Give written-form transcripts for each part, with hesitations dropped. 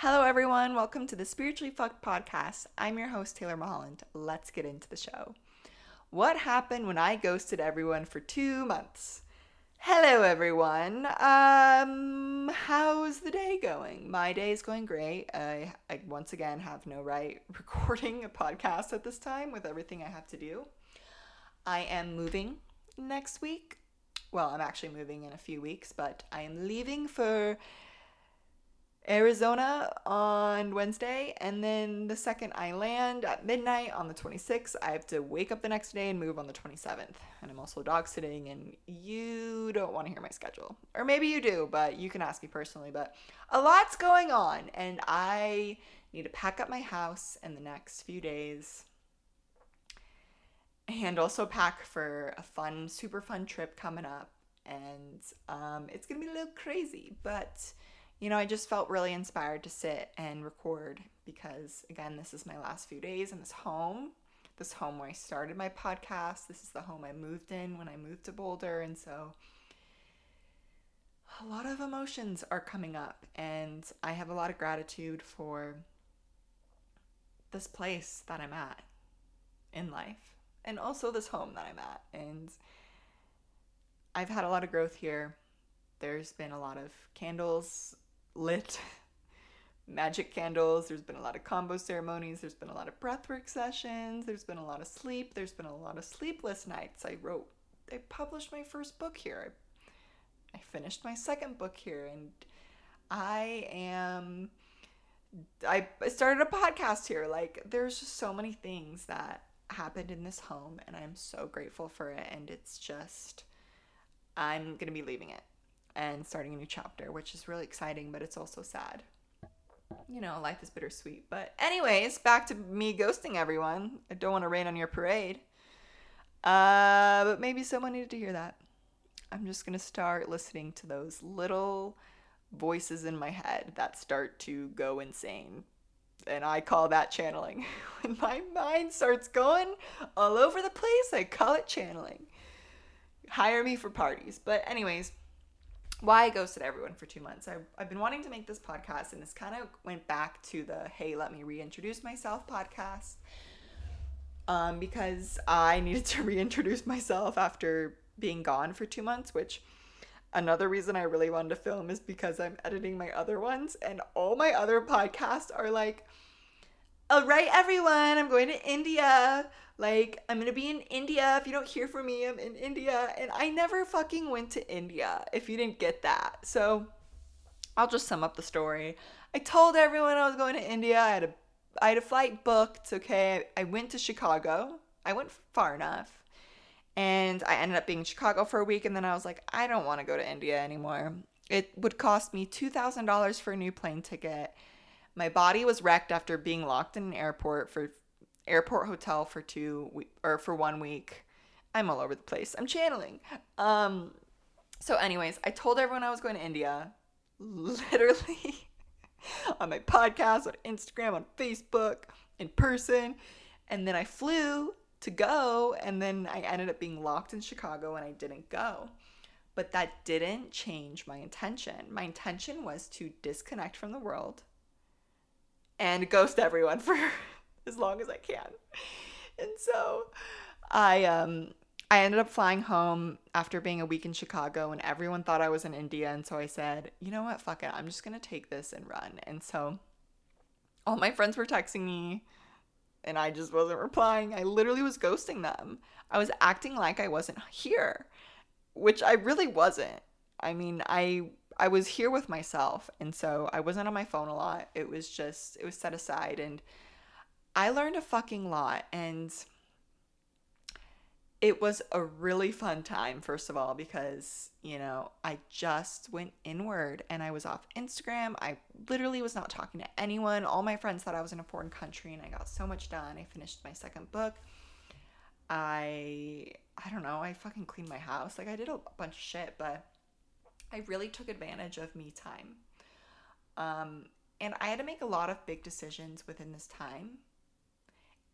Hello, everyone. Welcome to the Spiritually Fucked podcast. I'm your host, Taylor Mulholland. Let's get into the show. What happened when I ghosted everyone for 2 months? Hello, everyone. How's the day going? My day is going great. I once again have no right recording a podcast at this time with everything I have to do. I am moving next week. Well, I'm actually moving in a few weeks, but I am leaving for Arizona on Wednesday, and then the second I land at midnight on the 26th, I have to wake up the next day and move on the 27th. And I'm also dog sitting, and you don't want to hear my schedule. Or maybe you do, but you can ask me personally. But a lot's going on, and I need to pack up my house in the next few days. And also pack for a fun, super fun trip coming up. And it's going to be a little crazy, but I just felt really inspired to sit and record because, again, this is my last few days in this home where I started my podcast. This is the home I moved in when I moved to Boulder. And so a lot of emotions are coming up, and I have a lot of gratitude for this place that I'm at in life and also this home that I'm at. And I've had a lot of growth here. There's been a lot of candles lit, magic candles. There's been a lot of combo ceremonies. There's been a lot of breathwork sessions. There's been a lot of sleep. There's been a lot of sleepless nights. I published my first book here. I finished my second book here, and I started a podcast here. Like, there's just so many things that happened in this home, and I'm so grateful for it. And it's just, I'm gonna be leaving it and starting a new chapter, which is really exciting, but it's also sad. Life is bittersweet. But anyways, back to me ghosting everyone. I don't want to rain on your parade. But maybe someone needed to hear that. I'm just going to start listening to those little voices in my head that start to go insane. And I call that channeling. When my mind starts going all over the place, I call it channeling. Hire me for parties. But anyways, why I ghosted everyone for 2 months. I've been wanting to make this podcast, and this kind of went back to the hey, let me reintroduce myself podcast, because I needed to reintroduce myself after being gone for 2 months, which another reason I really wanted to film is because I'm editing my other ones, and all my other podcasts are like, all right, everyone, I'm going to India. Like, I'm going to be in India. If you don't hear from me, I'm in India. And I never fucking went to India, if you didn't get that. So I'll just sum up the story. I told everyone I was going to India. I had a flight booked, okay? I went to Chicago. I went far enough. And I ended up being in Chicago for a week. And then I was like, I don't want to go to India anymore. It would cost me $2,000 for a new plane ticket. My body was wrecked after being locked in an airport hotel for 1 week. I'm all over the place. I'm channeling. So anyways, I told everyone I was going to India, literally on my podcast, on Instagram, on Facebook, in person. And then I flew to go, and then I ended up being locked in Chicago, and I didn't go. But that didn't change my intention. My intention was to disconnect from the world and ghost everyone for as long as I can. And so I ended up flying home after being a week in Chicago, and everyone thought I was in India. And so I said, you know what, fuck it, I'm just gonna take this and run. And so all my friends were texting me, and I just wasn't replying. I literally was ghosting them. I was acting like I wasn't here, which I really wasn't. I mean, I was here with myself, and so I wasn't on my phone a lot. It was set aside, and I learned a fucking lot, and it was a really fun time, first of all, because, I just went inward, and I was off Instagram. I literally was not talking to anyone. All my friends thought I was in a foreign country, and I got so much done. I finished my second book. I don't know, I fucking cleaned my house. Like, I did a bunch of shit, but I really took advantage of me time. And I had to make a lot of big decisions within this time.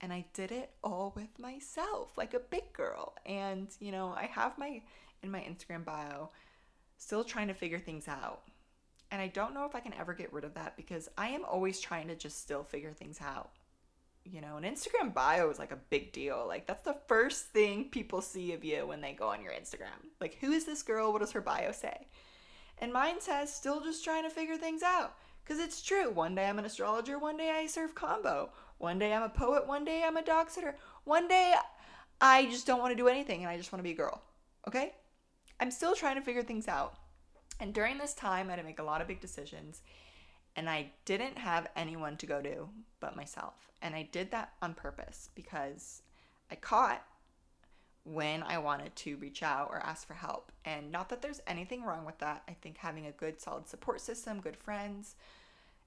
And I did it all with myself, like a big girl. And, I have in my Instagram bio, still trying to figure things out. And I don't know if I can ever get rid of that because I am always trying to just still figure things out. You know, an Instagram bio is like a big deal. Like, that's the first thing people see of you when they go on your Instagram. Like, who is this girl? What does her bio say? And mine says, still just trying to figure things out. Because it's true. One day I'm an astrologer. One day I serve combo. One day I'm a poet. One day I'm a dog sitter. One day I just don't want to do anything and I just want to be a girl. Okay? I'm still trying to figure things out. And during this time, I had to make a lot of big decisions. And I didn't have anyone to go to but myself. And I did that on purpose because I caught when I wanted to reach out or ask for help. And not that there's anything wrong with that. I think having a good, solid support system, good friends,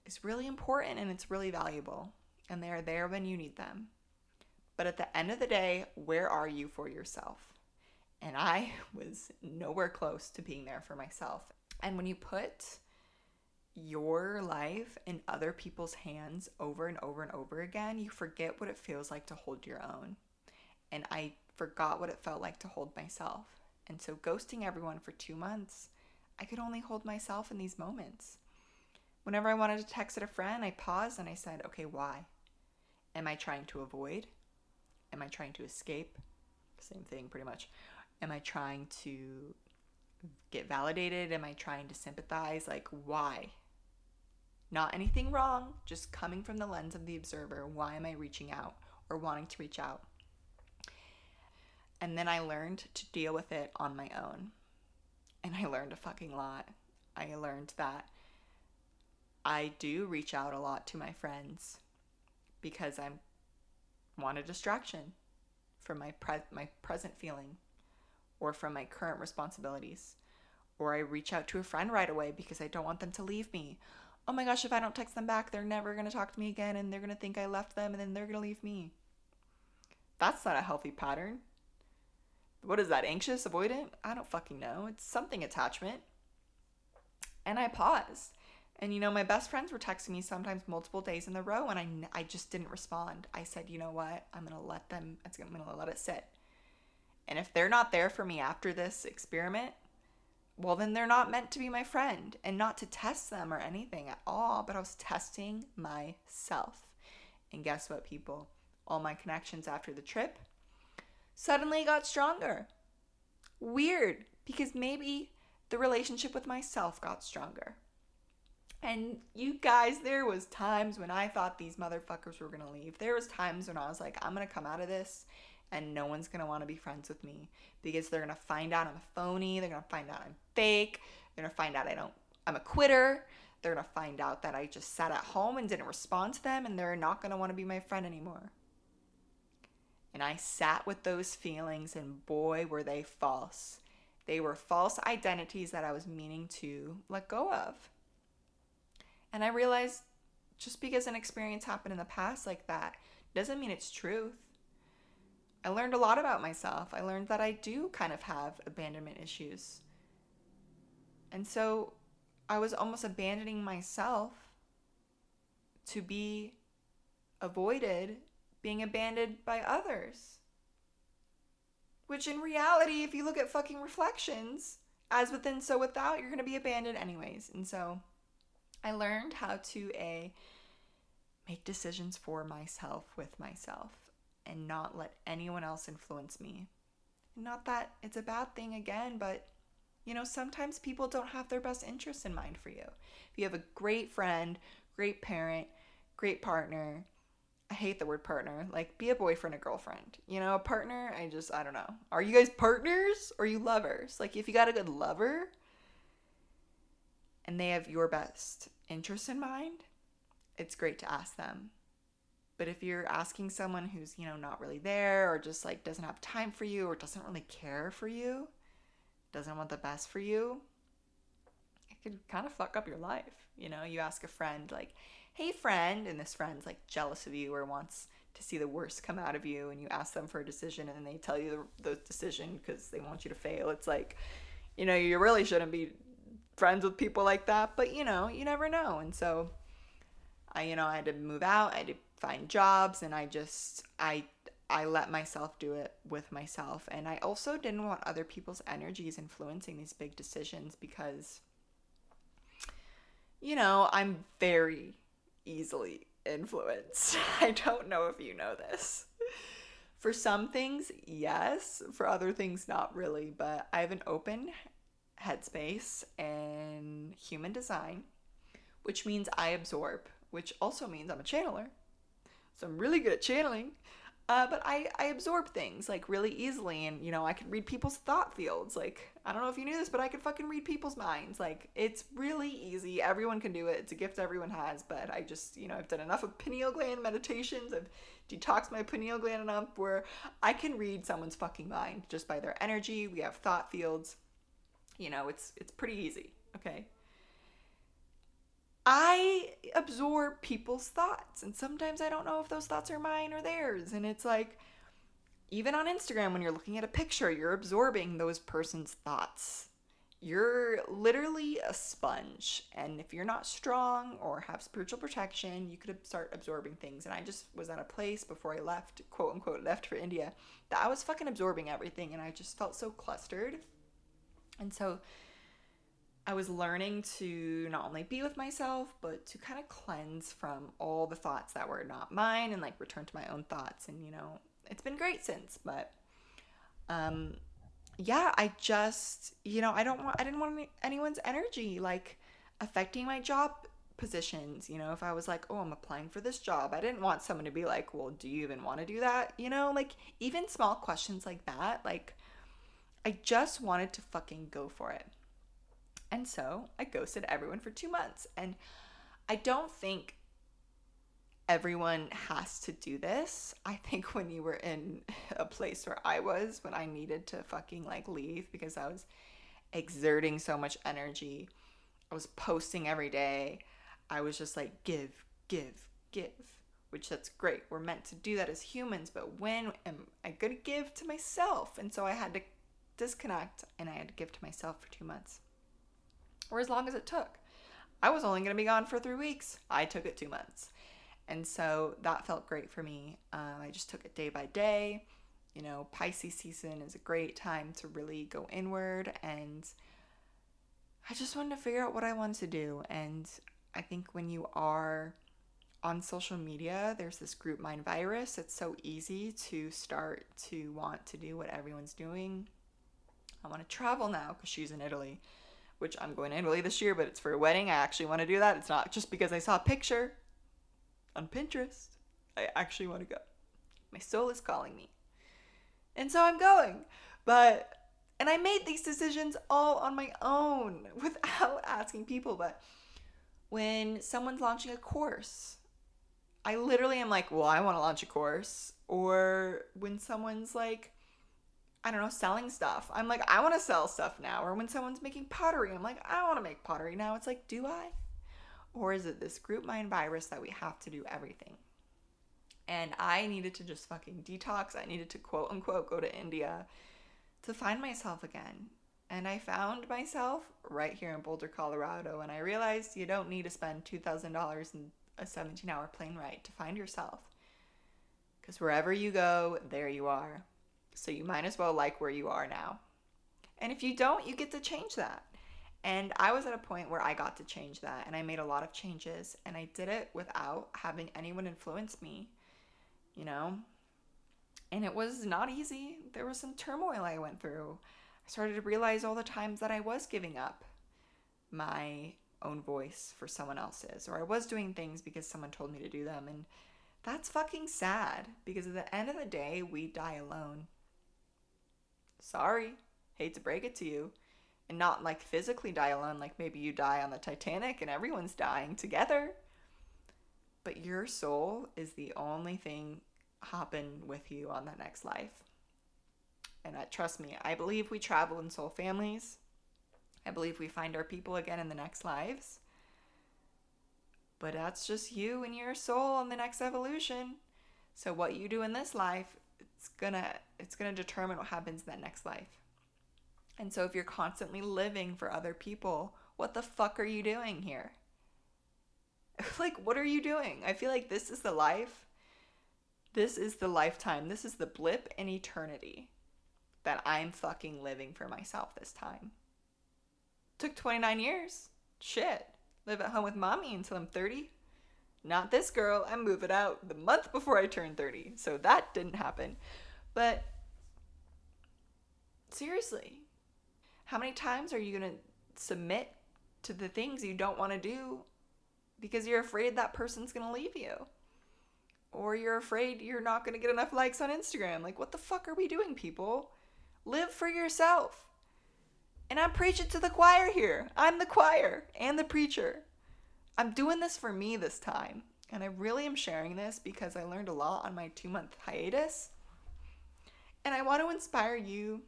is really important and it's really valuable. And they are there when you need them. But at the end of the day, where are you for yourself? And I was nowhere close to being there for myself. And when you put your life in other people's hands over and over and over again, you forget what it feels like to hold your own. And I forgot what it felt like to hold myself. And so ghosting everyone for 2 months, I could only hold myself in these moments. Whenever I wanted to text a friend, I paused and I said, okay, why? Am I trying to avoid? Am I trying to escape? Same thing, pretty much. Am I trying to get validated? Am I trying to sympathize? Like, why? Not anything wrong, just coming from the lens of the observer. Why am I reaching out or wanting to reach out? And then I learned to deal with it on my own. And I learned a fucking lot. I learned that I do reach out a lot to my friends because I want a distraction from my present feeling or from my current responsibilities. Or I reach out to a friend right away because I don't want them to leave me. Oh my gosh, if I don't text them back, they're never going to talk to me again and they're going to think I left them and then they're going to leave me. That's not a healthy pattern. What is that, anxious, avoidant? I don't fucking know. It's something attachment. And I paused. And, my best friends were texting me sometimes multiple days in a row and I just didn't respond. I said, you know what? I'm going to let it sit. And if they're not there for me after this experiment, well, then they're not meant to be my friend. And not to test them or anything at all, but I was testing myself. And guess what, people? All my connections after the trip suddenly got stronger. Weird, because maybe the relationship with myself got stronger. And you guys, there was times when I thought these motherfuckers were going to leave. There was times when I was like, I'm going to come out of this and no one's going to want to be friends with me because they're going to find out I'm a phony. They're going to find out I'm fake. They're going to find out I'm a quitter. They're going to find out that I just sat at home and didn't respond to them and they're not going to want to be my friend anymore. And I sat with those feelings and boy, were they false. They were false identities that I was meaning to let go of. And I realized just because an experience happened in the past like that doesn't mean it's truth. I learned a lot about myself. I learned that I do kind of have abandonment issues. And so I was almost abandoning myself to be avoided being abandoned by others. Which in reality, if you look at fucking reflections, as within, so without, you're going to be abandoned anyways. And so I learned how to make decisions for myself with myself and not let anyone else influence me. Not that it's a bad thing again, but sometimes people don't have their best interests in mind for you. If you have a great friend, great parent, great partner, I hate the word partner, like be a boyfriend, a girlfriend, a partner, I don't know. Are you guys partners or are you lovers? Like if you got a good lover and they have your best interest in mind, it's great to ask them. But if you're asking someone who's, not really there or just like doesn't have time for you or doesn't really care for you, doesn't want the best for you, it could kind of fuck up your life. You ask a friend like, hey friend, and this friend's like jealous of you or wants to see the worst come out of you, and you ask them for a decision and then they tell you the decision because they want you to fail. It's like, you really shouldn't be friends with people like that, but you never know. And so I had to move out, I had to find jobs, and I let myself do it with myself. And I also didn't want other people's energies influencing these big decisions because I'm very easily influenced. I don't know if you know this. For some things, yes. For other things, not really. But I have an open headspace in human design, which means I absorb, which also means I'm a channeler. So I'm really good at channeling. But I absorb things like really easily, and I could read people's thought fields. Like, I don't know if you knew this, but I could fucking read people's minds. Like, it's really easy. Everyone can do it. It's a gift everyone has. But I just, I've done enough of pineal gland meditations. I've detoxed my pineal gland enough where I can read someone's fucking mind just by their energy. We have thought fields. It's pretty easy. Okay. I absorb people's thoughts, and sometimes I don't know if those thoughts are mine or theirs. And it's like, even on Instagram, when you're looking at a picture, you're absorbing those person's thoughts. You're literally a sponge. And if you're not strong or have spiritual protection, you could start absorbing things. And I just was at a place before I left, quote unquote, left for India, that I was fucking absorbing everything. And I just felt so clustered. And so I was learning to not only be with myself, but to kind of cleanse from all the thoughts that were not mine and like return to my own thoughts. And, it's been great since. But yeah, I just, I didn't want anyone's energy like affecting my job positions. If I was like, oh, I'm applying for this job, I didn't want someone to be like, well, do you even want to do that? Like even small questions like that, like I just wanted to fucking go for it. And so I ghosted everyone for 2 months. And I don't think everyone has to do this. I think when you were in a place where I was, when I needed to fucking like leave because I was exerting so much energy, I was posting every day. I was just like, give, give, give, which that's great. We're meant to do that as humans. But when am I going to give to myself? And so I had to disconnect and I had to give to myself for 2 months. Or as long as it took. I was only going to be gone for 3 weeks. I took it 2 months. And so that felt great for me. I just took it day by day. Pisces season is a great time to really go inward. And I just wanted to figure out what I wanted to do. And I think when you are on social media, there's this group mind virus. It's so easy to start to want to do what everyone's doing. I want to travel now because she's in Italy, which I'm going to Italy this year, but it's for a wedding. I actually want to do that. It's not just because I saw a picture on Pinterest. I actually want to go. My soul is calling me. And so I'm going. And I made these decisions all on my own without asking people. But when someone's launching a course, I literally am like, well, I want to launch a course. Or when someone's like, I don't know, selling stuff, I'm like, I want to sell stuff now. Or when someone's making pottery, I'm like, I want to make pottery now. It's like, do I? Or is it this group mind virus that we have to do everything? And I needed to just fucking detox. I needed to quote unquote go to India to find myself again. And I found myself right here in Boulder, Colorado. And I realized you don't need to spend $2,000 in a 17-hour plane ride to find yourself. Because wherever you go, there you are. So you might as well like where you are now. And if you don't, you get to change that. And I was at a point where I got to change that. And I made a lot of changes. And I did it without having anyone influence me, And it was not easy. There was some turmoil I went through. I started to realize all the times that I was giving up my own voice for someone else's. Or I was doing things because someone told me to do them. And that's fucking sad. Because at the end of the day, we die alone. Sorry, hate to break it to you. And not like physically die alone, like maybe you die on the Titanic and everyone's dying together. But your soul is the only thing hopping with you on that next life. And trust me, I believe we travel in soul families. I believe we find our people again in the next lives. But that's just you and your soul in the next evolution. So what you do in this life, it's gonna determine what happens in that next life. And so if you're constantly living for other people, what the fuck are you doing here? Like, what are you doing? I feel like this is the life. This is the lifetime. This is the blip in eternity that I'm fucking living for myself this time. Took 29 years. Shit. live at home with mommy until I'm 30. Not this girl. I'm moving out the month before I turn 30. So that didn't happen. But seriously, how many times are you going to submit to the things you don't want to do because you're afraid that person's going to leave you? Or you're afraid you're not going to get enough likes on Instagram. Like, what the fuck are we doing, people? Live for yourself. And I'm preaching to the choir here. I'm the choir and the preacher. I'm doing this for me this time. And I really am sharing this because I learned a lot on my 2-month hiatus. And I want to inspire you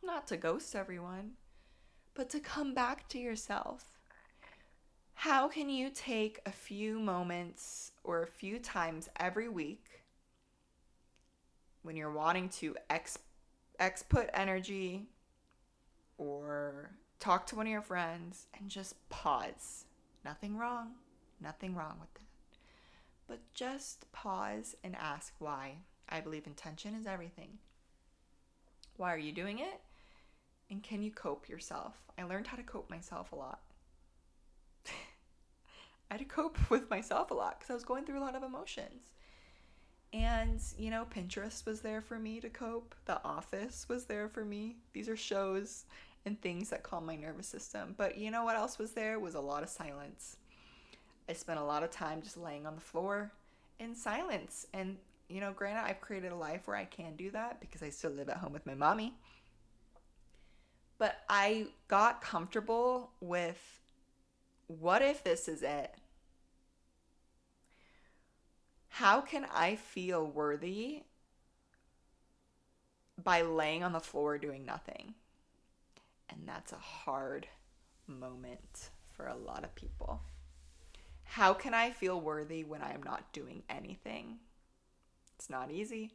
not to ghost everyone, but to come back to yourself. How can you take a few moments or a few times every week when you're wanting to exput energy or talk to one of your friends and just pause? Nothing wrong with that. But just pause and ask why. I believe intention is everything. Why are you doing it? And can you cope yourself? I learned how to cope myself a lot. I had to cope with myself a lot because I was going through a lot of emotions. And, Pinterest was there for me to cope. The Office was there for me. These are shows and things that calm my nervous system. But you know what else was there? Was a lot of silence. I spent a lot of time just laying on the floor in silence. And, granted, I've created a life where I can do that because I still live at home with my mommy. But I got comfortable with, what if this is it? How can I feel worthy by laying on the floor doing nothing? And that's a hard moment for a lot of people. How can I feel worthy when I am not doing anything? It's not easy.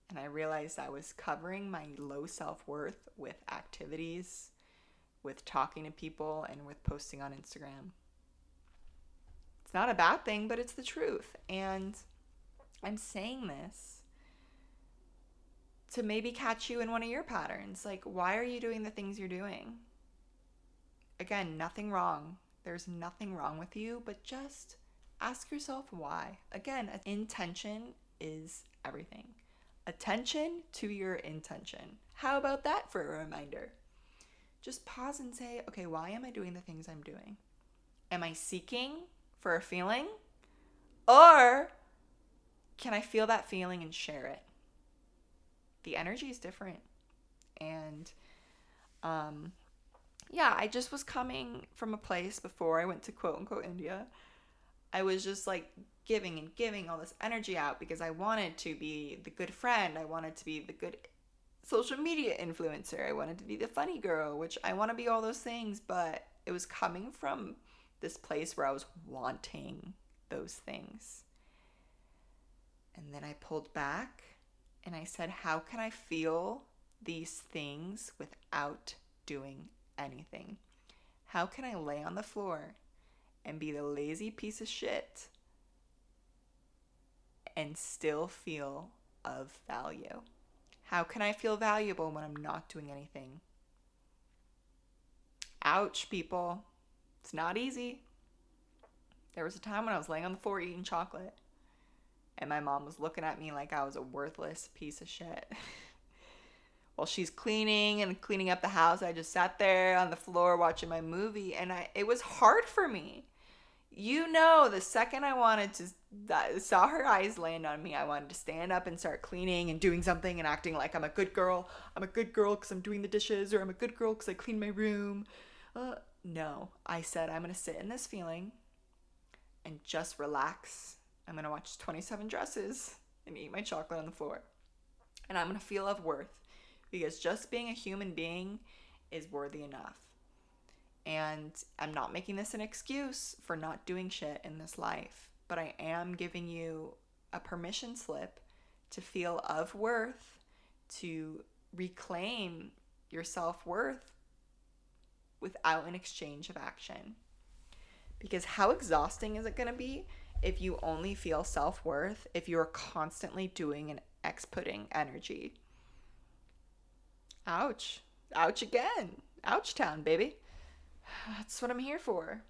And I realized I was covering my low self-worth with activities, with talking to people, and with posting on Instagram. It's not a bad thing, but it's the truth. And I'm saying this to maybe catch you in one of your patterns. Like, why are you doing the things you're doing? Again, nothing wrong. There's nothing wrong with you, but just ask yourself why. Again, intention is everything. Attention to your intention. How about that for a reminder? Just pause and say, okay, why am I doing the things I'm doing? Am I seeking for a feeling? Or can I feel that feeling and share it? The energy is different. And I just was coming from a place before I went to quote unquote India. I was just like giving and giving all this energy out because I wanted to be the good friend. I wanted to be the good social media influencer. I wanted to be the funny girl, which I want to be all those things, but it was coming from this place where I was wanting those things. And then I pulled back and I said, how can I feel these things without doing anything? How can I lay on the floor and be the lazy piece of shit and still feel of value? How can I feel valuable when I'm not doing anything? Ouch, people. It's not easy. There was a time when I was laying on the floor eating chocolate and my mom was looking at me like I was a worthless piece of shit. While she's cleaning up the house, I just sat there on the floor watching my movie, and it was hard for me. The second I saw her eyes land on me, I wanted to stand up and start cleaning and doing something and acting like I'm a good girl. I'm a good girl because I'm doing the dishes, or I'm a good girl because I clean my room. No, I said I'm going to sit in this feeling and just relax. I'm going to watch 27 Dresses and eat my chocolate on the floor. And I'm going to feel of worth because just being a human being is worthy enough. And I'm not making this an excuse for not doing shit in this life, but I am giving you a permission slip to feel of worth, to reclaim your self-worth without an exchange of action. Because how exhausting is it going to be if you only feel self-worth if you're constantly doing and exputting energy? Ouch. Ouch again. Ouch town, baby. That's what I'm here for.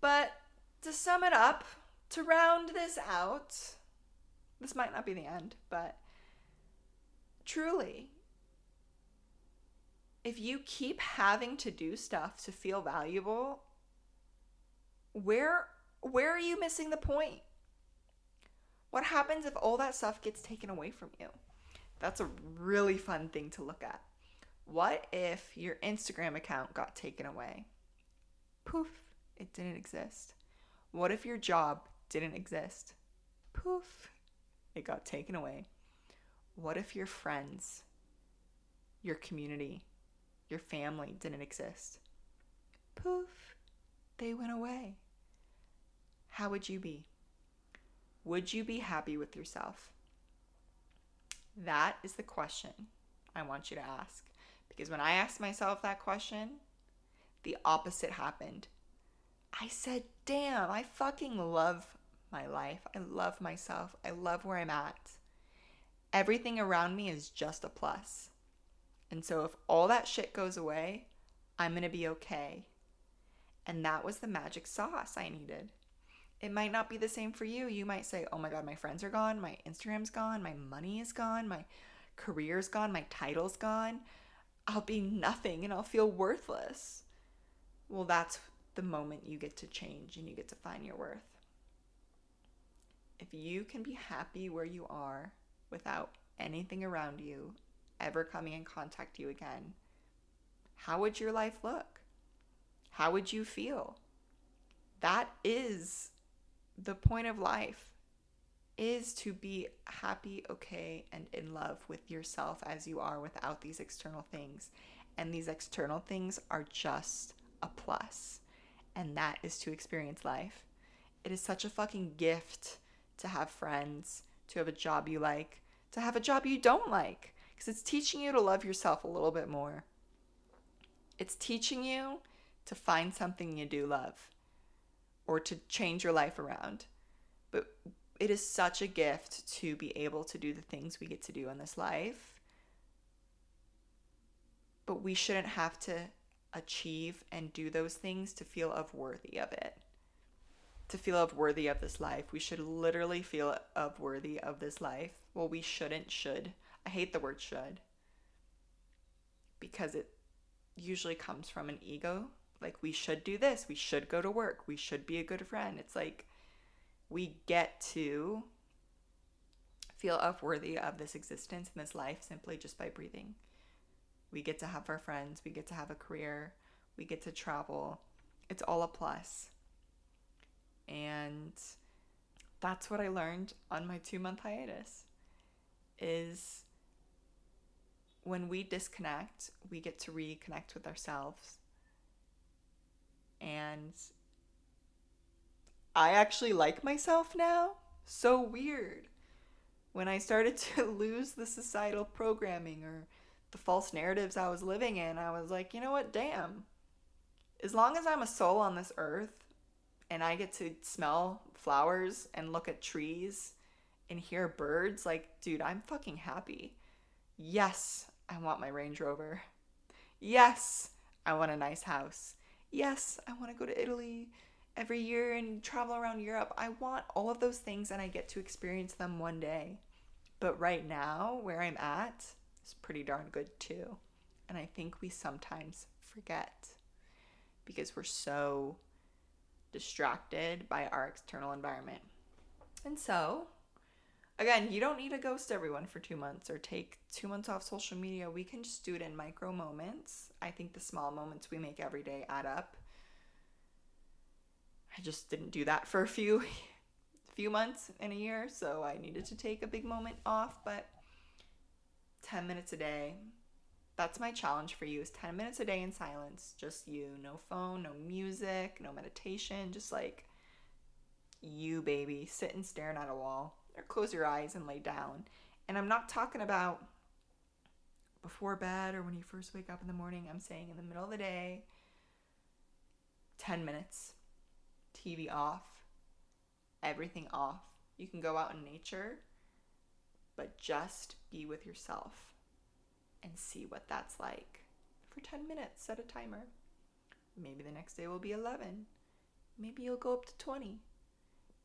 But to sum it up, to round this out, this might not be the end, but truly, if you keep having to do stuff to feel valuable, where are you missing the point? What happens if all that stuff gets taken away from you? That's a really fun thing to look at. What if your Instagram account got taken away? Poof, it didn't exist. What if your job didn't exist? Poof, it got taken away. What if your friends, your community, your family didn't exist? Poof, they went away. How would you be? Would you be happy with yourself? That is the question I want you to ask. Because when I asked myself that question, the opposite happened. I said, damn, I fucking love my life. I love myself. I love where I'm at. Everything around me is just a plus. And so if all that shit goes away, I'm going to be okay. And that was the magic sauce I needed. It might not be the same for you. You might say, oh my God, my friends are gone. My Instagram's gone. My money is gone. My career's gone. My title's gone. I'll be nothing and I'll feel worthless. Well, that's the moment you get to change and you get to find your worth. If you can be happy where you are without anything around you ever coming in contact you again, how would your life look? How would you feel? That is the point of life, is to be happy, okay, and in love with yourself as you are without these external things. And these external things are just a plus. And that is to experience life. It is such a fucking gift to have friends, to have a job you like, to have a job you don't like, because it's teaching you to love yourself a little bit more. It's teaching you to find something you do love or to change your life around. But it is such a gift to be able to do the things we get to do in this life. But we shouldn't have to achieve and do those things to feel worthy of it. To feel worthy of this life. We should literally feel worthy of this life. Well, we shouldn't, should. I hate the word should. Because it usually comes from an ego. Like, we should do this. We should go to work. We should be a good friend. It's like, we get to feel worthy of this existence and this life simply just by breathing. We get to have our friends. We get to have a career. We get to travel. It's all a plus. And that's what I learned on my 2-month hiatus, is when we disconnect, we get to reconnect with ourselves. And I actually like myself now. So weird. When I started to lose the societal programming or the false narratives I was living in, I was like, you know what, damn. As long as I'm a soul on this earth and I get to smell flowers and look at trees and hear birds, like, dude, I'm fucking happy. Yes, I want my Range Rover. Yes, I want a nice house. Yes, I want to go to Italy every year and travel around Europe. I want all of those things and I get to experience them one day. But right now, where I'm at, is pretty darn good too. And I think we sometimes forget because we're so distracted by our external environment. And so, again, you don't need to ghost everyone for 2 months or take 2 months off social media. We can just do it in micro moments. I think the small moments we make every day add up. I just didn't do that for a few months in a year, so I needed to take a big moment off, but 10 minutes a day. That's my challenge for you, is 10 minutes a day in silence. Just you. No phone, no music, no meditation. Just like you, baby. Sitting staring at a wall. Or close your eyes and lay down. And I'm not talking about before bed or when you first wake up in the morning. I'm saying in the middle of the day, 10 minutes. TV off. Everything off. You can go out in nature, but just be with yourself and see what that's like for 10 minutes. Set a timer. Maybe the next day will be 11. Maybe you'll go up to 20.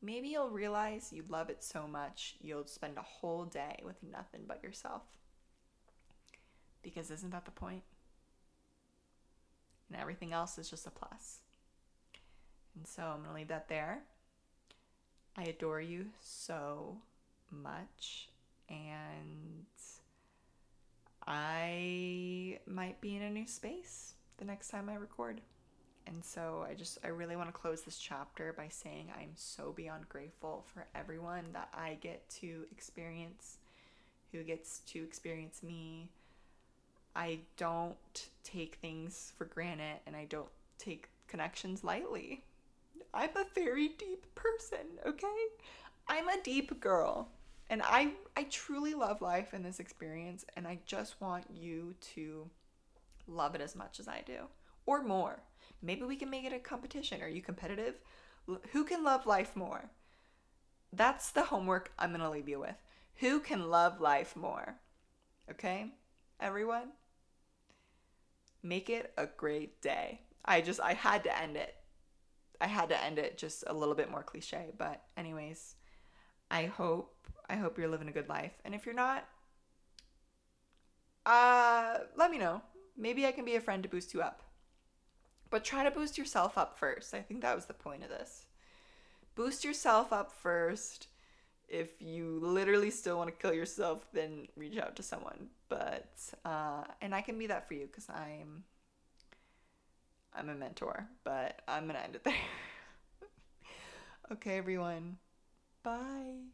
Maybe you'll realize you love it so much you'll spend a whole day with nothing but yourself. Because isn't that the point? And everything else is just a plus. And so I'm going to leave that there. I adore you so much. And I might be in a new space the next time I record. And so I really want to close this chapter by saying I'm so beyond grateful for everyone that I get to experience, who gets to experience me. I don't take things for granted, and I don't take connections lightly. I'm a very deep person, okay? I'm a deep girl. And I truly love life in this experience, and I just want you to love it as much as I do, or more. Maybe we can make it a competition. Are you competitive? Who can love life more? That's the homework I'm going to leave you with. Who can love life more? Okay, everyone? Make it a great day. I had to end it. I had to end it just a little bit more cliche. But anyways, I hope you're living a good life. And if you're not, let me know. Maybe I can be a friend to boost you up. But try to boost yourself up first. I think that was the point of this. Boost yourself up first. If you literally still want to kill yourself, then reach out to someone. But and I can be that for you because I'm a mentor. But I'm gonna end it there. Okay, everyone. Bye.